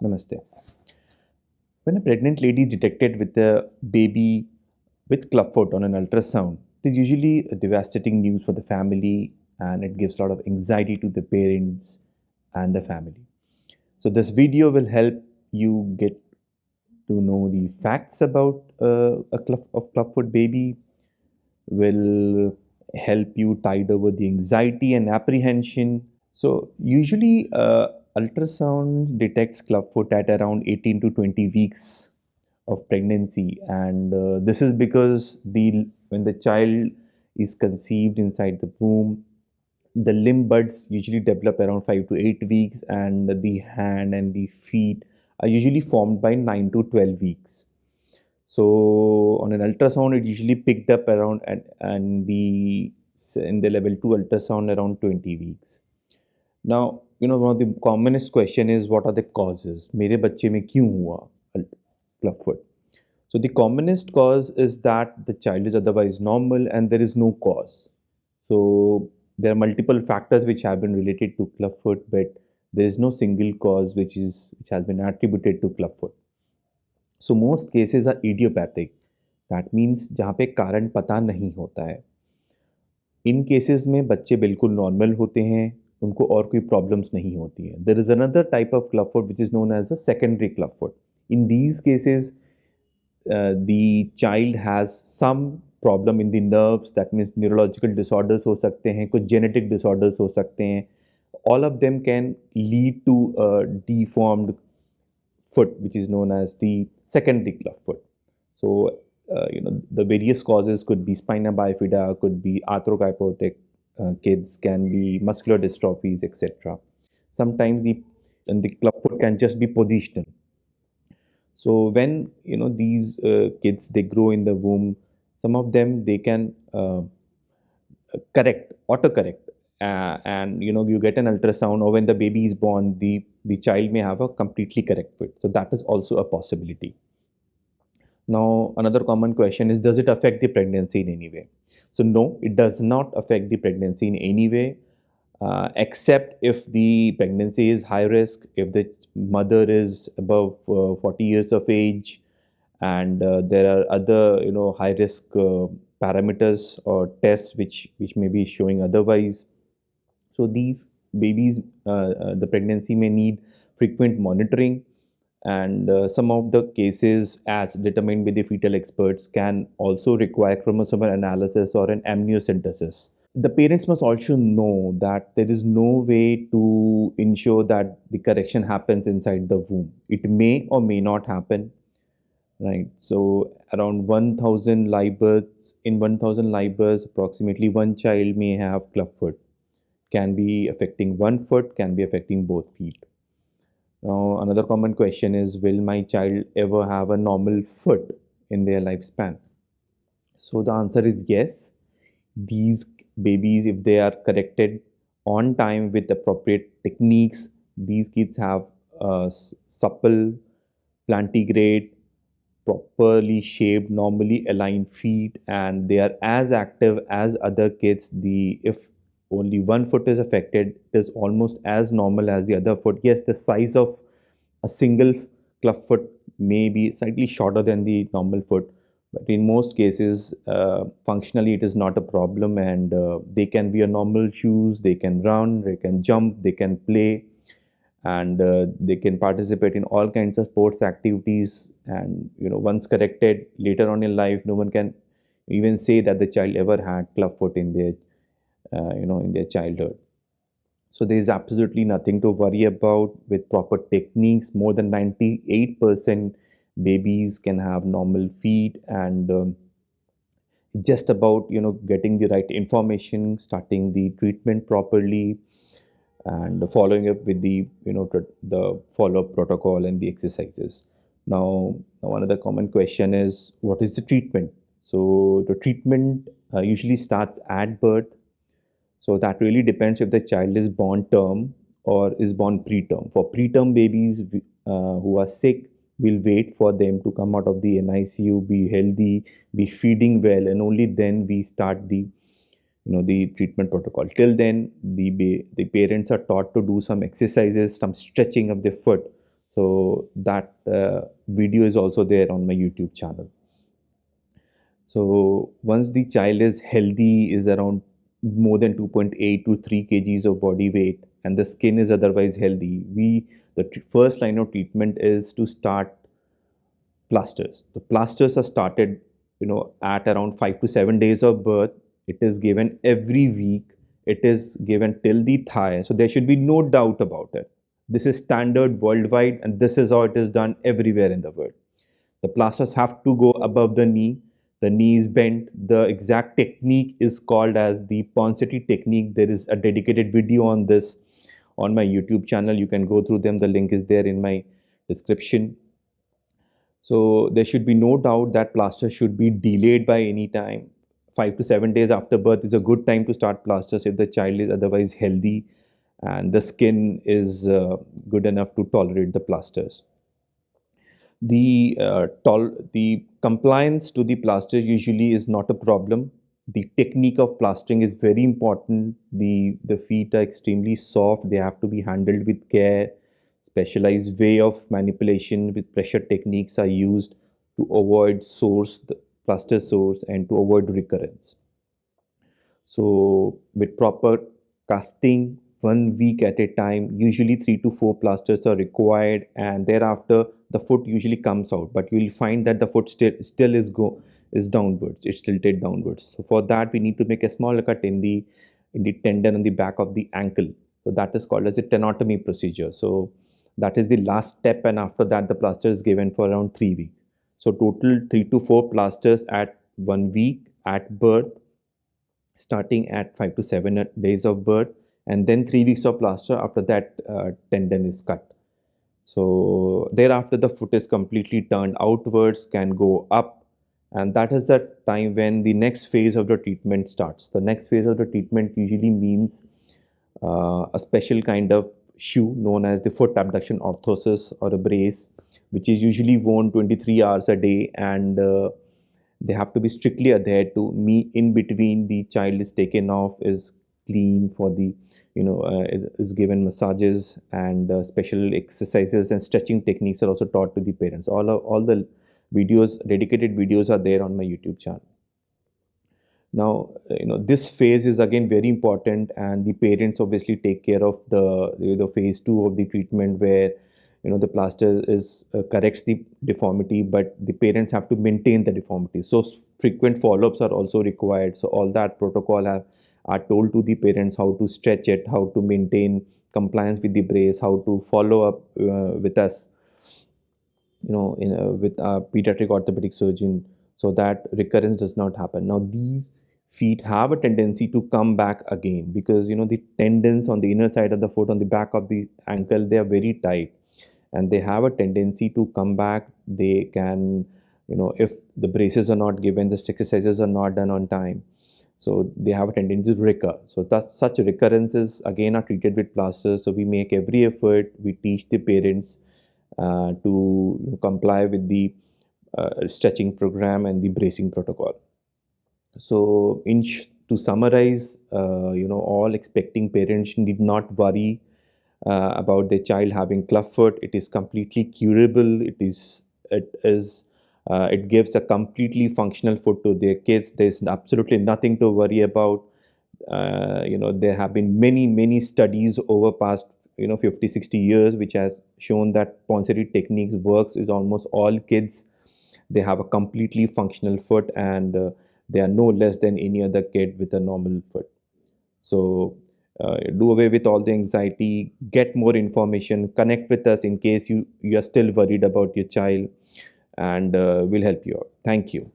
Namaste. When a pregnant lady is detected with a baby with clubfoot on an ultrasound, it is usually a devastating news for the family, and it gives a lot of anxiety to the parents and the family. So this video will help you get to know the facts about clubfoot baby, will help you tide over the anxiety and apprehension. So usually ultrasound detects clubfoot at around 18 to 20 weeks of pregnancy, and this is because when the child is conceived inside the womb, the limb buds usually develop around 5 to 8 weeks, and the hand and the feet are usually formed by 9 to 12 weeks. So on an ultrasound, it usually picked up around and the in the level 2 ultrasound around 20 weeks. Now, one of the commonest question is, what are the causes? मेरे बच्चे में क्यों हुआ clubfoot? So the commonest cause is that the child is otherwise normal and there is no cause. So there are multiple factors which have been related to clubfoot, but there is no single cause which has been attributed to clubfoot. So most cases are idiopathic. That means जहाँ पे कारण पता नहीं होता है. इन cases में बच्चे बिल्कुल नॉर्मल होते हैं, उनको और कोई प्रॉब्लम्स नहीं होती है. There is another type of clubfoot which is known as a secondary clubfoot. In these cases the child has some problem in the nerves. That means neurological disorders हो सकते हैं, कुछ जेनेटिक डिसऑर्डर्स हो सकते हैं. All of them can lead to deformed foot, which is known as the secondary clubfoot. So, the various causes could be spina bifida, could be 𝗪𝗪𝗪𝗪𝗪𝗪𝗪𝗪𝗪𝗪kids, can be muscular dystrophies, etc. Sometimes the clubfoot can just be positional. So when these kids, they grow in the womb, some of them, they can autocorrect, and you get an ultrasound, or when the baby is born, the child may have a completely correct foot. So that is also a possibility. Now, another common question is, does it affect the pregnancy in any way? So no, it does not affect the pregnancy in any way, except if the pregnancy is high risk, if the mother is above 40 years of age, and there are other high risk parameters or tests which may be showing otherwise. So these babies, the pregnancy may need frequent monitoring, and some of the cases, as determined by the fetal experts, can also require chromosomal analysis or an amniocentesis. The parents must also know that there is no way to ensure that the correction happens inside the womb. It may or may not happen, right? So around 1000 live births, in 1000 live births, approximately one child may have clubfoot. Can be affecting one foot, can be affecting both feet. Now, another common question is, will my child ever have a normal foot in their lifespan? So the answer is yes. These babies, if they are corrected on time with appropriate techniques, these kids have supple, plantigrade, properly shaped, normally aligned feet, and they are as active as other kids. If only one foot is affected, it is almost as normal as the other foot. Yes, the size of a single clubfoot may be slightly shorter than the normal foot, but in most cases, functionally, it is not a problem, and they can wear normal shoes, they can run, they can jump, they can play, and they can participate in all kinds of sports activities. And once corrected later on in life, no one can even say that the child ever had clubfoot in their in their childhood. So there is absolutely nothing to worry about. With proper techniques, more than 98% babies can have normal feet, and just about getting the right information, starting the treatment properly, and following up with the the follow-up protocol and the exercises. Now, one other common question is, what is the treatment? So the treatment usually starts at birth. So that really depends if the child is born term or is born preterm. For preterm babies who are sick, we'll wait for them to come out of the NICU, be healthy, be feeding well, and only then we start the the treatment protocol. Till then, the parents are taught to do some exercises, some stretching of the foot, So that video is also there on my YouTube channel. So once the child is healthy, is around more than 2.8 to 3 kgs of body weight, and the skin is otherwise healthy, the first line of treatment is to start plasters. The plasters are started, at around 5 to 7 days of birth. It is given every week. It is given till the thigh. So there should be no doubt about it. This is standard worldwide, and this is how it is done everywhere in the world. The plasters have to go above the knee. The knee is bent. The exact technique is called as the 𝗪𝗂𝘃 technique. There is a dedicated video on this on my YouTube channel. You can go through them. The link is there in my description. So there should be no doubt that plaster should be delayed by any time. 5 to 7 days after birth is a good time to start plasters if the child is otherwise healthy and the skin is good enough to tolerate the plasters. The compliance to the plaster usually is not a problem. The technique of plastering is very important. The feet are extremely soft. They have to be handled with care. Specialized way of manipulation with pressure techniques are used to avoid the plaster sores and to avoid recurrence. So with proper casting, 1 week at a time, usually 3 to 4 plasters are required, and thereafter the foot usually comes out, but you will find that the foot still is downwards. It's tilted downwards. So for that we need to make a small cut in the tendon on the back of the ankle. So that is called as a tenotomy procedure. So that is the last step, and after that the plaster is given for around 3 weeks. So total 3 to 4 plasters at 1 week at birth, starting at 5 to 7 days of birth, and then 3 weeks of plaster. After that tendon is cut. So thereafter the foot is completely turned outwards, can go up, and that is the time when the next phase of the treatment starts. The next phase of the treatment usually means a special kind of shoe known as the foot abduction orthosis or a brace, which is usually worn 23 hours a day, and they have to be strictly adhered to. In between, the child is taken off, is clean for the is given massages, and special exercises and stretching techniques are also taught to the parents. All the videos, dedicated videos, are there on my YouTube channel. Now, this phase is again very important, and the parents obviously take care of the phase 2 of the treatment, where the plaster corrects the deformity, but the parents have to maintain the deformity. So frequent follow-ups are also required. So all that protocol are told to the parents, how to stretch it, how to maintain compliance with the brace, how to follow up with us, with a pediatric orthopedic surgeon, so that recurrence does not happen. Now these feet have a tendency to come back again, because the tendons on the inner side of the foot, on the back of the ankle, they are very tight, and they have a tendency to come back. They can, if the braces are not given, the exercises are not done on time, so they have a tendency to recur. So such recurrences again are treated with plasters. So we make every effort. We teach the parents to comply with the stretching program and the bracing protocol. So to summarize, all expecting parents need not worry about their child having clubfoot. It is completely curable. It gives a completely functional foot to their kids. There's absolutely nothing to worry about. There have been many studies over past 50-60 years which has shown that 𝗪𝗪𝗃 techniques works is almost all kids. They have a completely functional foot, and they are no less than any other kid with a normal foot. So do away with all the anxiety, get more information, connect with us in case you are still worried about your child, and we'll help you out. Thank you.